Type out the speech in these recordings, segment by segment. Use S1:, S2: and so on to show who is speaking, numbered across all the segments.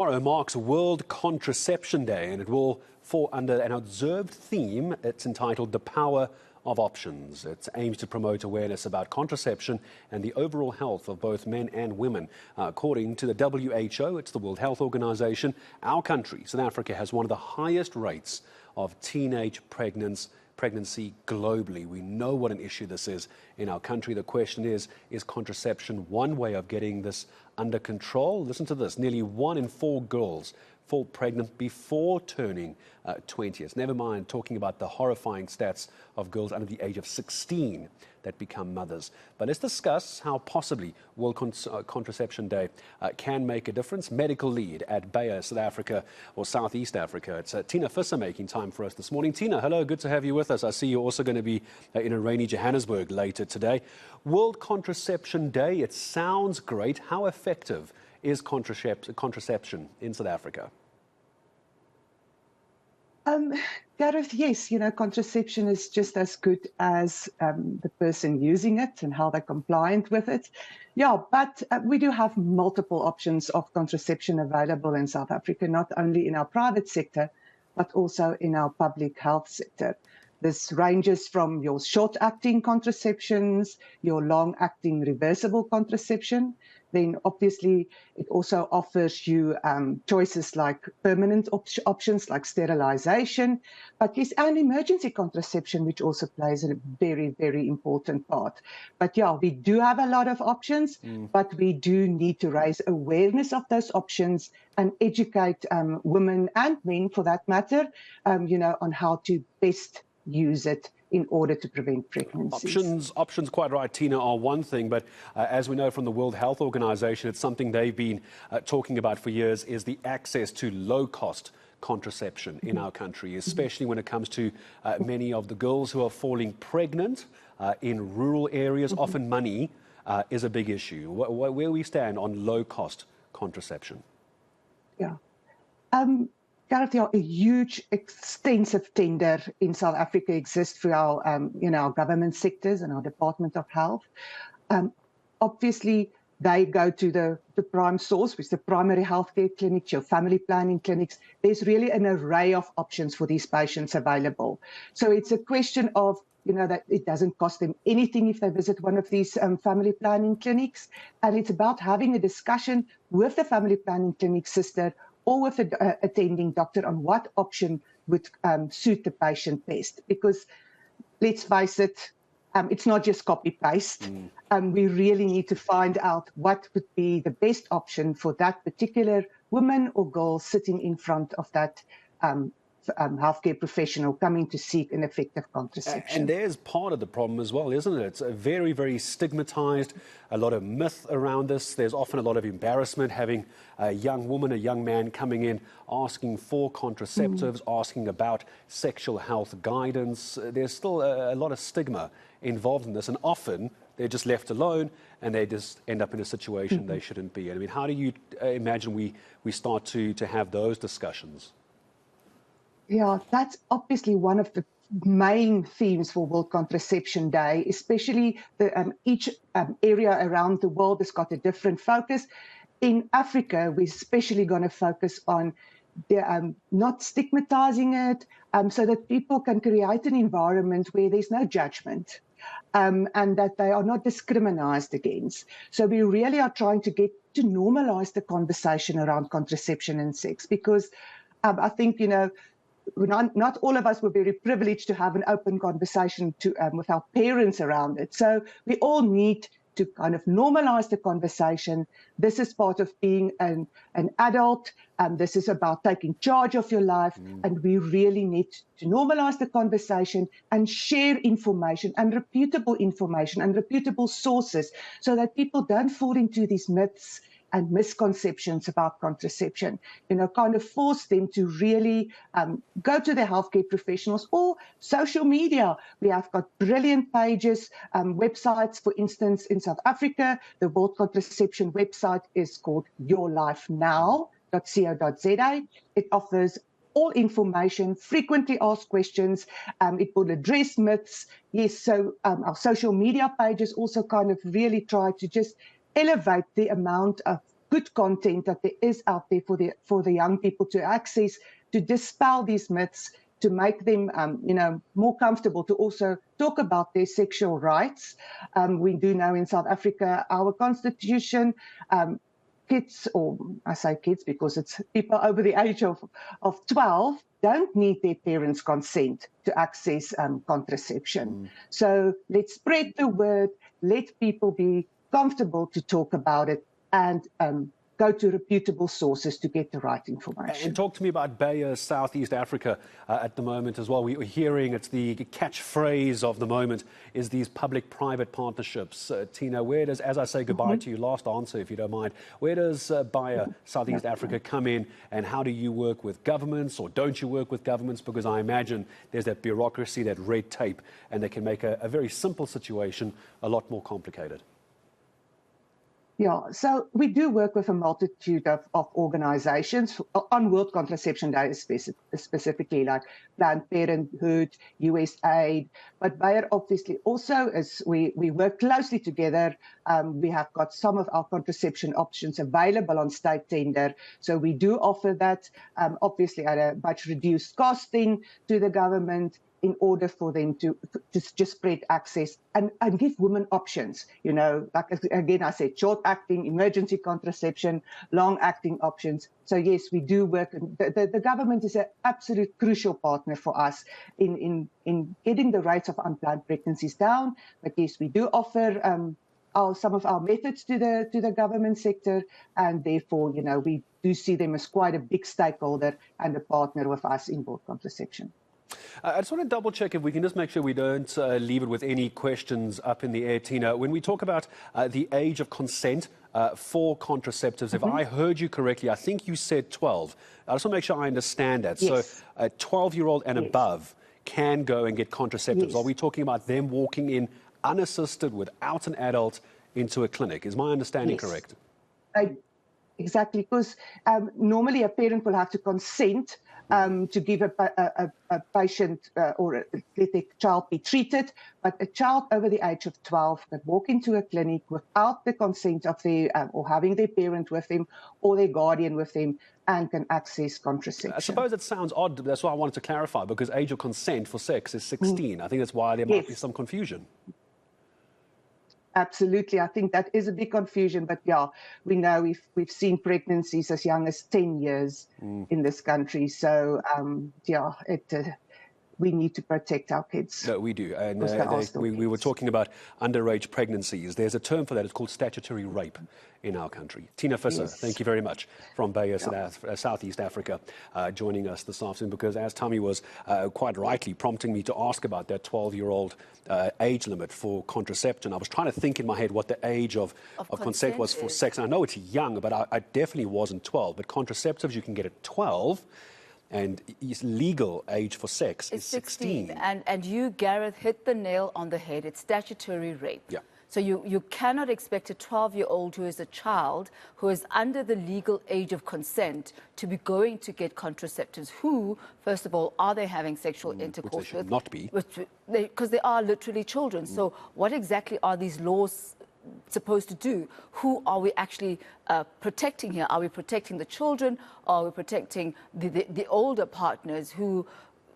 S1: Tomorrow marks World Contraception Day, and it will fall under an observed theme. It's entitled The Power of Options. It aims to promote awareness about contraception and the overall health of both men and women. According to the WHO, it's the World Health Organization, our country, South Africa, has one of the highest rates of teenage pregnancy globally. We know what an issue this is in our country. The question is contraception one way of getting this under control? Listen to this. Nearly 1 in 4 girls fall pregnant before turning 20. Never mind talking about the horrifying stats of girls under the age of 16 that become mothers. But let's discuss how possibly World Contraception Day can make a difference. Medical lead at Bayer, South Africa, or Southeast Africa. It's Tina Visser making time for us this morning. Tina, hello, good to have you with us. I see you're also going to be in a rainy Johannesburg later today. World Contraception Day, it sounds great. How effective is contraception in South Africa?
S2: Gareth, yes, contraception is just as good as the person using it and how they're compliant with it. Yeah, but we do have multiple options of contraception available in South Africa, not only in our private sector, but also in our public health sector. This ranges from your short-acting contraceptions, your long-acting reversible contraception. Then obviously it also offers you choices like permanent options like sterilization, but yes, and emergency contraception, which also plays a very, very important part. But yeah, we do have a lot of options, but we do need to raise awareness of those options and educate women and men, for that matter, on how to best use it in order to prevent pregnancies.
S1: Options, quite right, Tina, are one thing, but as we know from the World Health Organization, it's something they've been talking about for years, is the access to low-cost contraception in our country, especially when it comes to many of the girls who are falling pregnant in rural areas. Often money is a big issue. Where we stand on low-cost contraception?
S2: Yeah. Gareth, a huge, extensive tender in South Africa exists for our, our government sectors and our Department of Health. Obviously, they go to the prime source, which is the primary healthcare clinics, your family planning clinics. There's really an array of options for these patients available. So it's a question of, that it doesn't cost them anything if they visit one of these family planning clinics. And it's about having a discussion with the family planning clinic sister or with an attending doctor on what option would suit the patient best. Because let's face it, it's not just copy-paste. We really need to find out what would be the best option for that particular woman or girl sitting in front of that healthcare professional coming to seek an effective contraception.
S1: And there's part of the problem as well, isn't it? It's very, very stigmatized, a lot of myth around this. There's often a lot of embarrassment having a young woman, a young man coming in asking for contraceptives, asking about sexual health guidance. There's still a lot of stigma involved in this, and often they're just left alone and they just end up in a situation they shouldn't be in. I mean, how do you imagine we start to have those discussions?
S2: Yeah, that's obviously one of the main themes for World Contraception Day, especially each area around the world has got a different focus. In Africa, we're especially going to focus on not stigmatizing it, so that people can create an environment where there's no judgment and that they are not discriminated against. So we really are trying to get to normalize the conversation around contraception and sex, because I think, not all of us were very privileged to have an open conversation with our parents around it. So we all need to kind of normalize the conversation. This is part of being an adult. This is about taking charge of your life. And we really need to normalize the conversation and share information and reputable sources, so that people don't fall into these myths and misconceptions about contraception, kind of force them to really go to their healthcare professionals or social media. We have got brilliant pages, websites. For instance, in South Africa, the World Contraception website is called yourlifenow.co.za. It offers all information, frequently asked questions. It will address myths. Yes, so our social media pages also kind of really try to just elevate the amount of good content that there is out there for the young people to access, to dispel these myths, to make them, more comfortable to also talk about their sexual rights. We do know in South Africa, our constitution, kids, or I say kids because it's people over the age of 12, don't need their parents' consent to access contraception. So let's spread the word, let people be comfortable to talk about it, and go to reputable sources to get the right information.
S1: And talk to me about Bayer, Southeast Africa at the moment as well. We're hearing it's the catchphrase of the moment is these public-private partnerships. Tina, where does, as I say goodbye to you, last answer if you don't mind, where does Bayer, Southeast Africa come in, and how do you work with governments, or don't you work with governments? Because I imagine there's that bureaucracy, that red tape, and they can make a very simple situation a lot more complicated.
S2: Yeah, so we do work with a multitude of organizations on World Contraception Day, specifically like Planned Parenthood, USAID, but Bayer obviously also, as we work closely together. We have got some of our contraception options available on state tender, so we do offer that, obviously at a much reduced costing to the government, in order for them to just spread access and give women options. Like again, I said, short-acting, emergency contraception, long-acting options. So yes, we do work. The government is an absolute crucial partner for us in getting the rates of unplanned pregnancies down. But yes, we do offer some of our methods to the government sector, and therefore, we do see them as quite a big stakeholder and a partner with us in World Contraception.
S1: I just want to double check if we can just make sure we don't leave it with any questions up in the air, Tina. When we talk about the age of consent for contraceptives, if I heard you correctly, I think you said 12. I just want to make sure I understand that. Yes. So a 12-year-old and above can go and get contraceptives. Yes. Are we talking about them walking in unassisted without an adult into a clinic? Is my understanding correct?
S2: Exactly, because normally a parent will have to consent to give a patient or let their child be treated, but a child over the age of 12 can walk into a clinic without the consent of their or having their parent with them or their guardian with them, and can access contraception.
S1: I suppose it sounds odd. That's why I wanted to clarify, because age of consent for sex is 16. I think that's why there might be some confusion.
S2: Absolutely. I think that is a big confusion. But yeah, we know we've seen pregnancies as young as 10 years in this country. So, we need to protect our kids.
S1: No, we do. And we were talking about underage pregnancies. There's a term for that. It's called statutory rape in our country. Tina Visser, thank you very much, from Bayer, Southeast Africa, joining us this afternoon, because as Tommy was quite rightly prompting me to ask about that 12-year-old age limit for contraception, I was trying to think in my head what the age of consent was for sex. And I know it's young, but I definitely wasn't 12. But contraceptives you can get at 12. And legal age for sex is 16.
S3: And you, Gareth, hit the nail on the head. It's statutory rape. Yeah. So you cannot expect a 12-year-old who is a child, who is under the legal age of consent, to be going to get contraceptives. Who, first of all, are they having sexual intercourse
S1: which they should not be.
S3: Because they are literally children. So what exactly are these laws supposed to do? Who are we actually protecting here? Are we protecting the children? Or are we protecting the older partners who,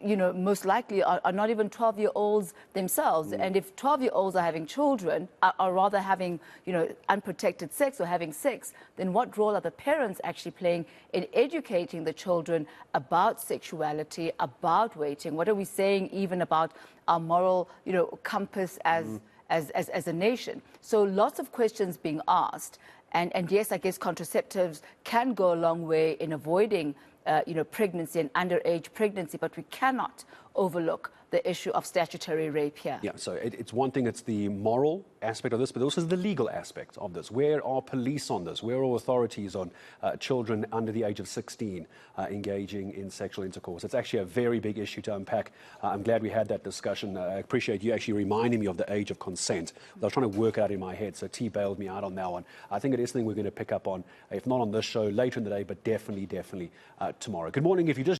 S3: most likely are not even 12-year-olds themselves? And if 12-year-olds are having children, are rather having, unprotected sex or having sex, then what role are the parents actually playing in educating the children about sexuality, about waiting? What are we saying even about our moral, compass as a nation? So lots of questions being asked. And yes, I guess contraceptives can go a long way in avoiding, pregnancy and underage pregnancy, but we cannot overlook the issue of statutory rape here.
S1: Yeah, so it's one thing, it's the moral aspect of this, but also the legal aspect of this. Where are police on this? Where are authorities on children under the age of 16 engaging in sexual intercourse? It's actually a very big issue to unpack. I'm glad we had that discussion. I appreciate you actually reminding me of the age of consent. I was trying to work it out in my head, so T bailed me out on that one. I think it is something we're going to pick up on, if not on this show, later in the day, but definitely tomorrow. Good morning. If you just